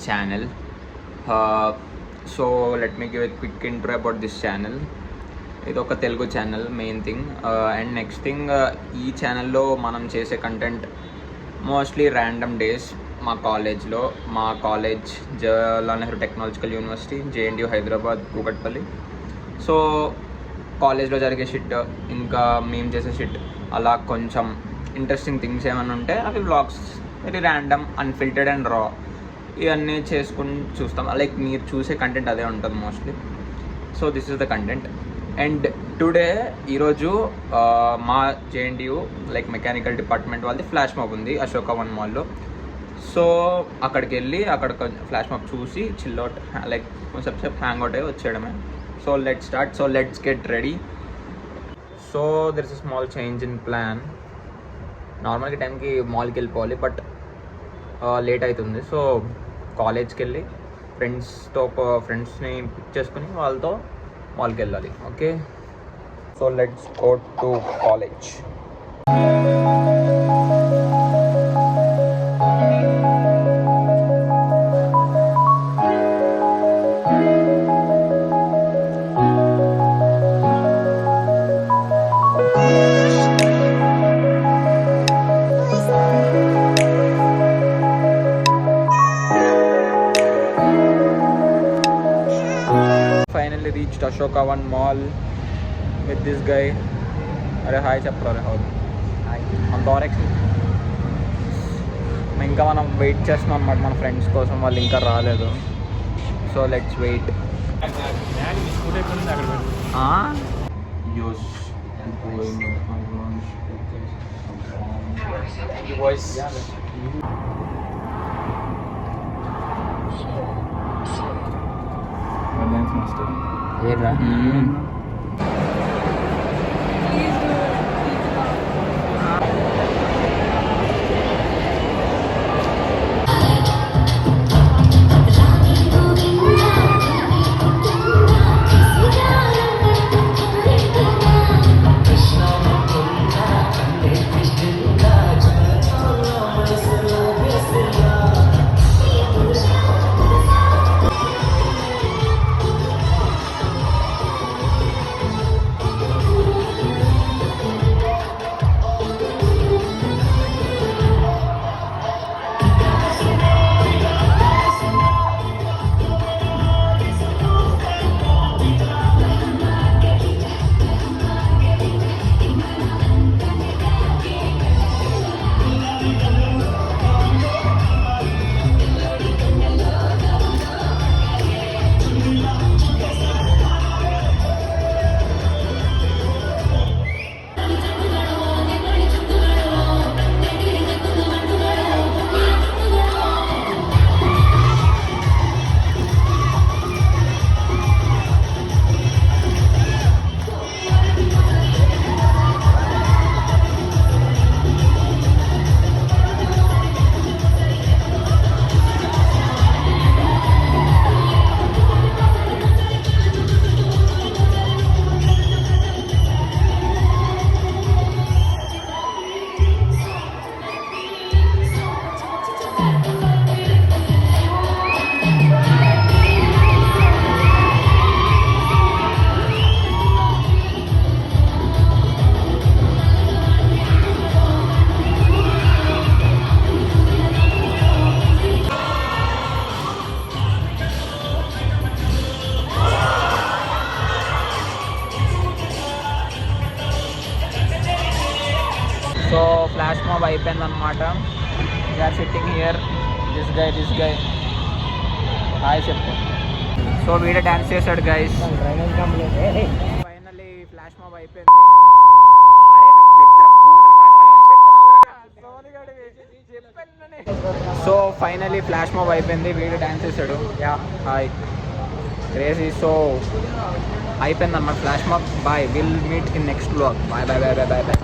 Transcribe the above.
channel. So let me give a quick intro about this channel. ఇది ఒక Telugu channel main thing. And next thing, ఈ ఛానల్లో మనం చేసే కంటెంట్ మోస్ట్లీ ర్యాండమ్ డేస్ మా college Jawaharlal Nehru technological university, JNTU Hyderabad, Kukatpally. So కాలేజ్లో జరిగే షిట్, ఇంకా మేము చేసే షిట్, అలా కొంచెం ఇంట్రెస్టింగ్ థింగ్స్ ఏమైనా ఉంటే అవి vlogs, very random, unfiltered and రా, ఇవన్నీ చేసుకుని చూస్తాం. లైక్ మీరు చూసే కంటెంట్ అదే ఉంటుంది mostly. So this is the content. And today ఈరోజు మా JNTU లైక్ మెకానికల్ డిపార్ట్మెంట్ వాళ్ళది ఫ్లాష్ మాబ్ ఉంది అశోక వన్ మాల్లో. సో అక్కడికి వెళ్ళి అక్కడ ఫ్లాష్ మాబ్ చూసి చిల్అవుట్, లైక్ కొంచెం సేపు హ్యాంగ్ అవుట్ అయ్యి వచ్చేయడమే. So let's start. So let's get ready. So there is a small change in plan. నార్మల్గా టైంకి మాల్కి వెళ్ళిపోవాలి, బట్ లేట్ అవుతుంది. సో కాలేజ్కి వెళ్ళి ఫ్రెండ్స్ని పిక్ చేసుకుని వాళ్ళతో మాల్కి వెళ్ళాలి. Okay, so let's go to college. Finally reached Ashoka One Mall with this guy. అరే హాయ్ చెప్పరా. అంత డైరెక్షన్ ఇంకా మనం వెయిట్ చేస్తున్నాం అన్నమాట మన ఫ్రెండ్స్ కోసం, వాళ్ళు ఇంకా రాలేదు. So let's wait. So flash mob అయిపోయింది అనమాట. We are sitting here, this guy hi చెప్పు. సో వీడియో డ్యాన్స్ చేశాడు గైస్. ఫైనల్లీ ఫ్లాష్ మాబ్ అయిపోయింది. సో ఫైనల్లీ ఫ్లాష్ మాబ్ అయిపోయింది, వీడియో డ్యాన్స్ చేశాడు. Yeah hi crazy. సో అయిపోయింది అన్నమాట flash mob. Bye, will meet in next vlog. Bye bye bye bye bye bye.